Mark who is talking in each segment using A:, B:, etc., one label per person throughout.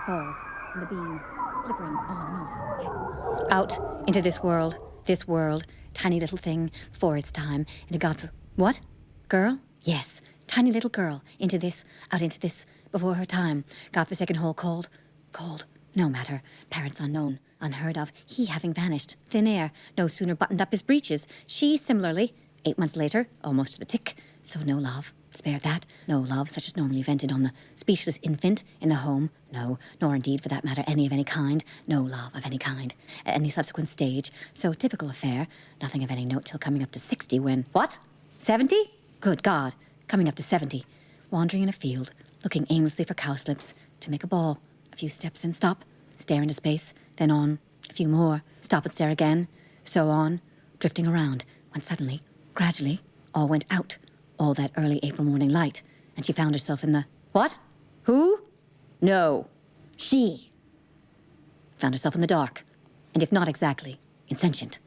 A: falls, and the beam flickering on and off. Out into this world, tiny little thing, before its time, into God. What? Girl? Yes, tiny little girl, out into this, before her time. God-forsaken hole cold. No matter. Parents unknown, unheard of. He having vanished. Thin air. No sooner buttoned up his breeches. She similarly. 8 months later, almost to the tick. So no love. Spared that. No love, such as normally vented on the speechless infant in the home. No, nor indeed, for that matter, any of any kind. No love of any kind. At any subsequent stage. So typical affair. Nothing of any note till coming up to 60 when... What? 70? Good God. Coming up to 70. Wandering in a field, looking aimlessly for cowslips, to make a ball. A few steps, then stop. Stare into space, then on. A few more. Stop and stare again. So on. Drifting around, when suddenly, gradually, all went out. All that early April morning light. And she found herself in the... What? Who? No. She. Found herself in the dark. And if not exactly, insentient.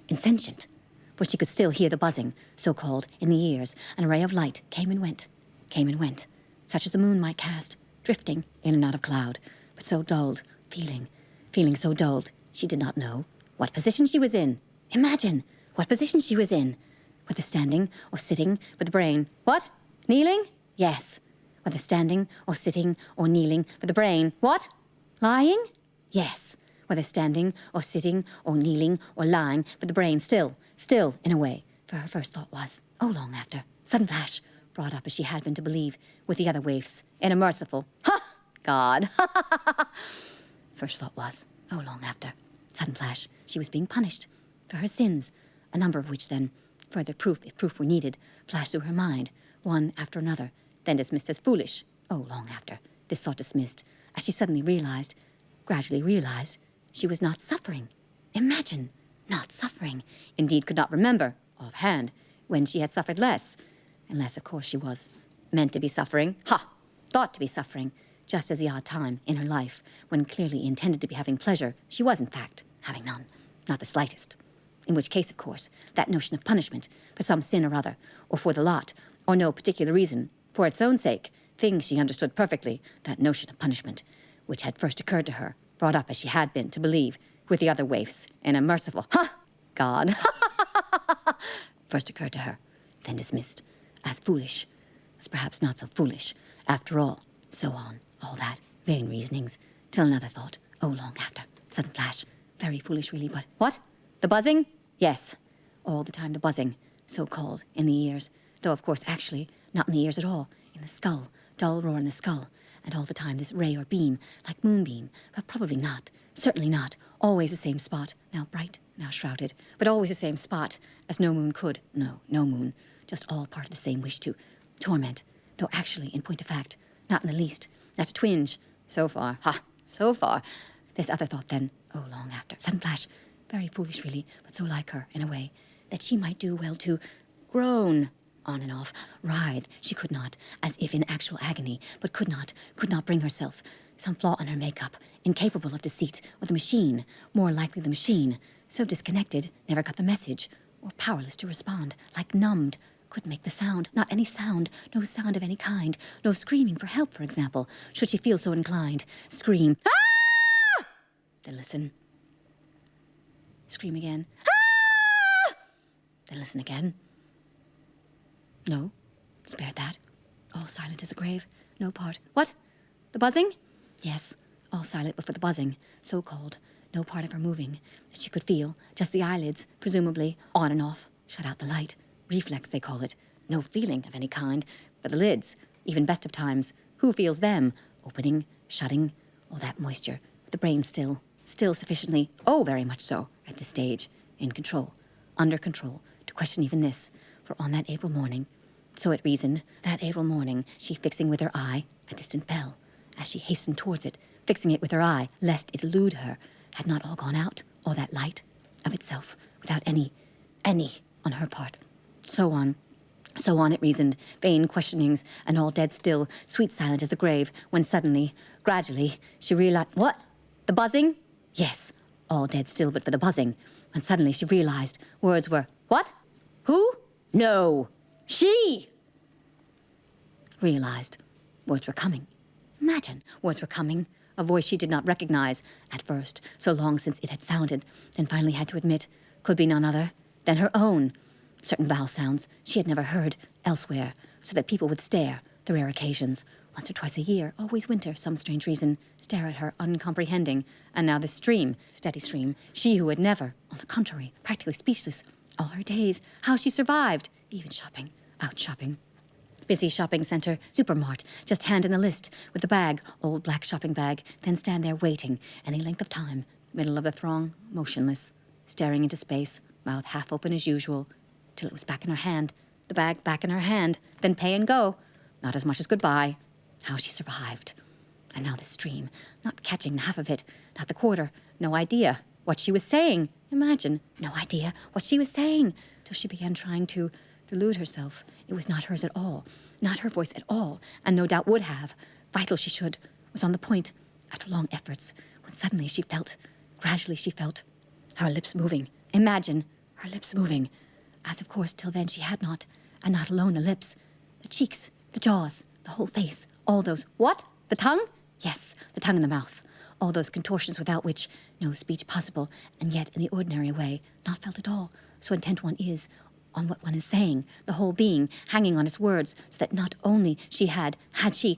A: Insentient. For she could still hear the buzzing, so-called, in the ears. An array of light came and went. Such as the moon might cast, drifting in and out of cloud. But so dulled, feeling so dulled, she did not know what position she was in. Imagine what position she was in. Whether standing or sitting with the brain. What? Kneeling? Yes. Whether standing or sitting or kneeling with the brain. What? Lying? Yes. Whether standing or sitting or kneeling or lying with the brain still, in a way. For her first thought was, oh, long after, sudden flash, brought up as she had been to believe, with the other waifs, in a merciful, ha! God! First thought was, oh, long after, sudden flash, she was being punished for her sins, a number of which then, further proof, if proof were needed, flashed through her mind, one after another, then dismissed as foolish. Oh, long after, this thought dismissed, as she suddenly gradually realized, she was not suffering. Imagine, not suffering. Indeed, could not remember, offhand, when she had suffered less. Unless, of course, she was meant to be suffering. Ha! Thought to be suffering. Just as the odd time in her life, when clearly intended to be having pleasure, she was, in fact, having none. Not the slightest. In which case, of course, that notion of punishment, for some sin or other, or for the lot, or no particular reason, for its own sake, things she understood perfectly, that notion of punishment, which had first occurred to her, brought up as she had been to believe, with the other waifs, in a merciful, ha! God! First occurred to her, then dismissed, as foolish, as perhaps not so foolish, after all, so on, all that, vain reasonings, till another thought, oh, long after, sudden flash, very foolish really, but what? The buzzing? Yes, all the time the buzzing, so-called, in the ears, though of course actually, not in the ears at all, in the skull, dull roar in the skull, and all the time this ray or beam, like moonbeam, but probably not, certainly not, always the same spot, now bright, now shrouded, but always the same spot, as no moon could, no moon, just all part of the same wish to torment, though actually, in point of fact, not in the least, not a twinge, so far, so far. This other thought then, oh, long after, sudden flash, very foolish really, but so like her, in a way, that she might do well to groan, on and off, writhe, she could not, as if in actual agony, but could not bring herself, some flaw in her makeup, incapable of deceit, or the machine, more likely the machine, so disconnected, never got the message, or powerless to respond, like numbed, couldn't make the sound, not any sound, no sound of any kind, no screaming for help, for example, should she feel so inclined. Scream, ah! Then listen. Scream again, ah! Then listen again. No, spared that. All silent as the grave, no part. What? The buzzing? Yes, all silent but for the buzzing, so-called, no part of her moving, that she could feel, just the eyelids, presumably, on and off, shut out the light. Reflex, they call it. No feeling of any kind, but the lids, even best of times, who feels them? Opening, shutting, all that moisture. The brain still sufficiently, oh, very much so, at this stage, in control, under control, to question even this. For on that April morning, so it reasoned, that April morning, she fixing with her eye a distant bell, as she hastened towards it, fixing it with her eye, lest it elude her, had not all gone out, all that light, of itself, without any on her part. So on it reasoned, vain questionings, and all dead still, sweet silent as the grave, when suddenly, gradually, she realized, what? The buzzing? Yes, all dead still but for the buzzing, when suddenly she realized words were, what? Who? No, she! Realized words were coming. Imagine, words were coming, a voice she did not recognize at first, so long since it had sounded, then finally had to admit could be none other than her own. Certain vowel sounds she had never heard elsewhere, so that people would stare, the rare occasions, once or twice a year, always winter, some strange reason, stare at her uncomprehending. And now this stream, steady stream, she who had never, on the contrary, practically speechless, all her days, how she survived, even shopping, out shopping. Busy shopping centre, supermart, just hand in the list with the bag, old black shopping bag, then stand there waiting any length of time, middle of the throng, motionless, staring into space, mouth half open as usual, till it was back in her hand, the bag back in her hand, then pay and go, not as much as goodbye. How she survived. And now the stream, not catching half of it, not the quarter, no idea what she was saying. Imagine, no idea what she was saying, till she began trying to delude herself. It was not hers at all, not her voice at all, and no doubt would have, vital she should, was on the point, after long efforts, when suddenly she felt, gradually she felt, her lips moving. Imagine, her lips moving, as of course till then she had not, and not alone the lips, the cheeks, the jaws, the whole face, all those, what? The tongue? Yes, the tongue and the mouth. All those contortions without which no speech possible, and yet in the ordinary way, not felt at all, so intent one is on what one is saying, the whole being hanging on its words, so that not only she had she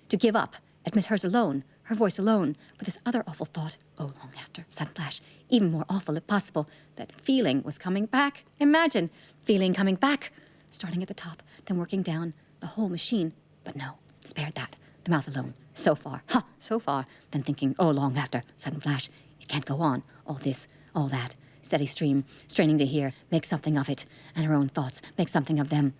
A: to give up, admit hers alone, her voice alone, but this other awful thought, oh, long after, sudden flash, even more awful if possible, that feeling was coming back. Imagine, feeling coming back, starting at the top, then working down the whole machine. But no, spared that, the mouth alone, so far, so far, then thinking, oh, long after, sudden flash, it can't go on, all this, all that, steady stream, straining to hear, make something of it, and her own thoughts, make something of them.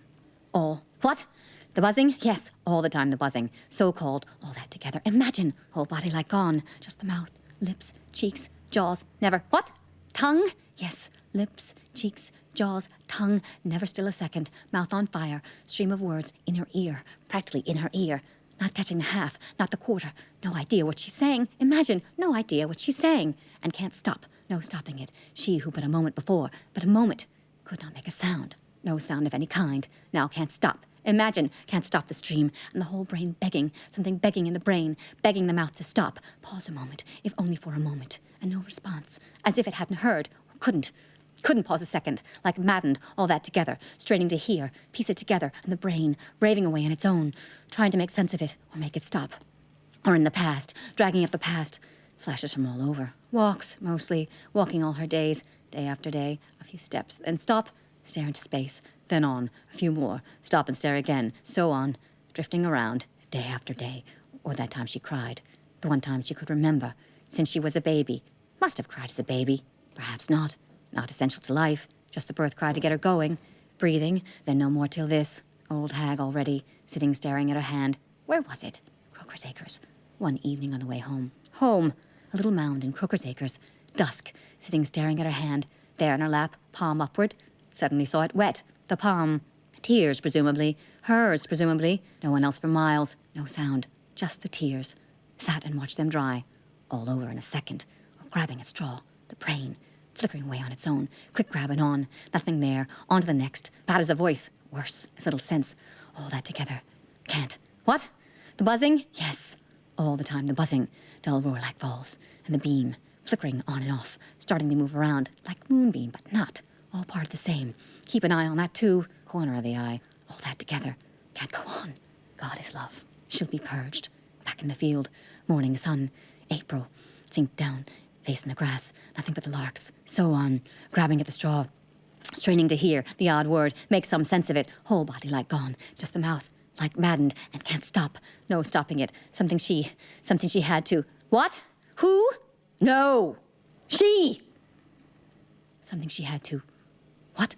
A: All, what? The buzzing? Yes, all the time the buzzing, so-called, all that together. Imagine, whole body like gone, just the mouth, lips, cheeks, jaws, never, what? Tongue? Yes, lips, cheeks, jaws, tongue, never still a second, mouth on fire, stream of words in her ear, practically in her ear, not catching the half, not the quarter, no idea what she's saying. Imagine, no idea what she's saying, and can't stop, no stopping it. She who but a moment before, but a moment, could not make a sound, no sound of any kind, now can't stop. Imagine, can't stop the stream, and the whole brain begging, something begging in the brain, begging the mouth to stop. Pause a moment, if only for a moment, and no response, as if it hadn't heard, or couldn't pause a second, like maddened, all that together, straining to hear, piece it together, and the brain, raving away on its own, trying to make sense of it, or make it stop. Or in the past, dragging up the past, flashes from all over, walks, mostly, walking all her days, day after day, a few steps, then stop, stare into space, then on, a few more, stop and stare again, so on, drifting around, day after day, or that time she cried, the one time she could remember, since she was a baby, must have cried as a baby, perhaps not essential to life, just the birth cry to get her going, breathing, then no more till this, old hag already, sitting staring at her hand, where was it? Croker's Acres, one evening on the way home, a little mound in Croker's Acres, dusk, sitting staring at her hand, there in her lap, palm upward, suddenly saw it wet, the palm, tears presumably, hers presumably, no one else for miles, no sound, just the tears, sat and watched them dry, all over in a second, or grabbing at straw, the brain, flickering away on its own, quick grabbing on, nothing there, on to the next, bad as a voice, worse, as little sense, all that together, can't, what? The buzzing? Yes, all the time the buzzing, dull roar like falls, and the beam, flickering on and off, starting to move around, like moonbeam, but not, all part of the same, keep an eye on that too, corner of the eye, all that together, can't go on, God is love, she'll be purged, back in the field, morning sun, April, sink down, face in the grass, nothing but the larks, so on, grabbing at the straw, straining to hear the odd word, make some sense of it, whole body like gone, just the mouth, like maddened, and can't stop, no stopping it, something she had to, what? Who? No, she! Something she had to, what?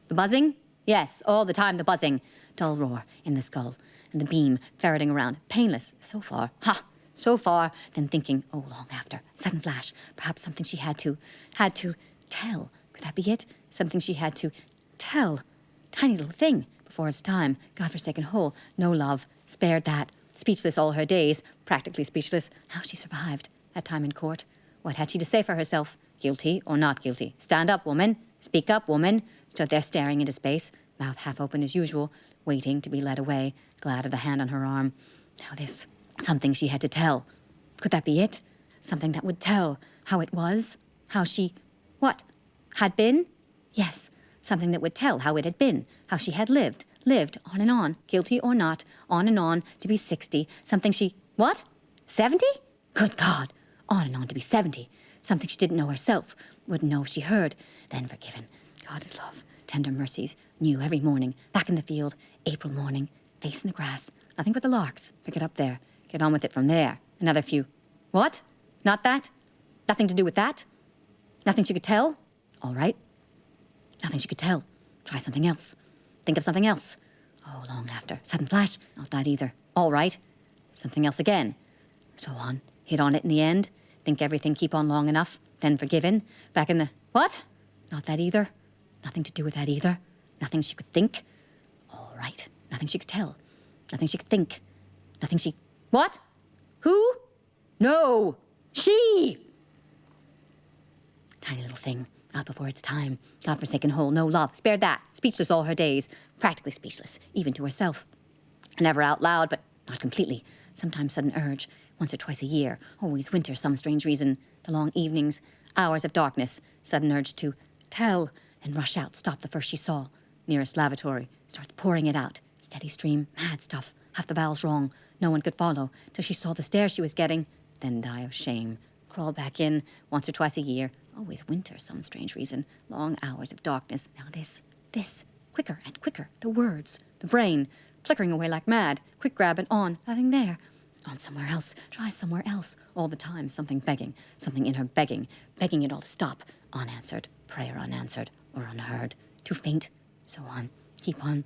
A: The buzzing? Yes, all the time the buzzing, dull roar in the skull, and the beam ferreting around, painless, so far, so far, then thinking, oh, long after, sudden flash, perhaps something she had to tell. Could that be it? Something she had to tell. Tiny little thing, before its time, God-forsaken hole, no love, spared that, speechless all her days, practically speechless, how she survived, that time in court. What had she to say for herself? Guilty or not guilty? Stand up, woman. Speak up, woman. Stood there staring into space, mouth half open as usual, waiting to be led away, glad of the hand on her arm. Now this, Something she had to tell. Could that be it? Something that would tell how it was? How she... What? Had been? Yes. Something that would tell how it had been. How she had lived. Lived on and on. Guilty or not. On and on to be 60. Something she... What? 70? Good God. On and on to be 70. Something she didn't know herself. Wouldn't know if she heard. Then forgiven. God is love. Tender mercies. New every morning. Back in the field. April morning. Face in the grass. Nothing but the larks. Pick it up there. Get on with it from there. Another few. What? Not that? Nothing to do with that? Nothing she could tell? All right. Nothing she could tell. Try something else. Think of something else. Oh, long after. Sudden flash. Not that either. All right. Something else again. So on. Hit on it in the end. Think everything keep on long enough. Then forgiven. Back in the... What? Not that either. Nothing to do with that either. Nothing she could think. All right. Nothing she could tell. Nothing she could think. Nothing she... What? Who? No. She. Tiny little thing. Out before its time. God-forsaken hole. No love. Spared that. Speechless all her days. Practically speechless. Even to herself. Never out loud, but not completely. Sometimes sudden urge. Once or twice a year. Always winter, some strange reason. The long evenings. Hours of darkness. Sudden urge to tell. Then rush out. Stop the first she saw. Nearest lavatory. Start pouring it out. Steady stream. Mad stuff. Half the vowels wrong. No one could follow. Till she saw the stare she was getting. Then die of shame. Crawl back in. Once or twice a year. Always winter, some strange reason. Long hours of darkness. Now this. Quicker and quicker. The words. The brain. Flickering away like mad. Quick grab and on. Nothing there. On somewhere else. Try somewhere else. All the time something begging. Something in her begging. Begging it all to stop. Unanswered. Prayer unanswered. Or unheard. Too faint. So on. Keep on.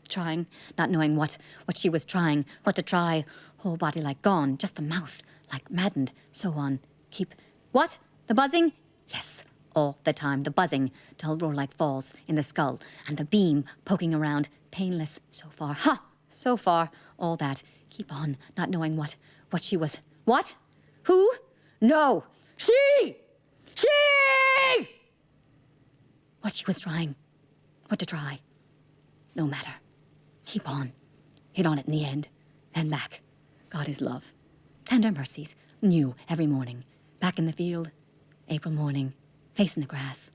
A: Trying. Not knowing what she was trying. What to try. Whole body like gone. Just the mouth. Like maddened. So on. Keep... What? The buzzing? Yes. All the time. The buzzing. Dull roar like falls in the skull. And the beam poking around. Painless. So far. Ha! So far. All that. Keep on. Not knowing what she was... What? Who? No. She! What she was trying. What to try. No matter. Keep on. Hit on it in the end. Then back. God is love. Tender mercies. New every morning. Back in the field. April morning. Face in the grass.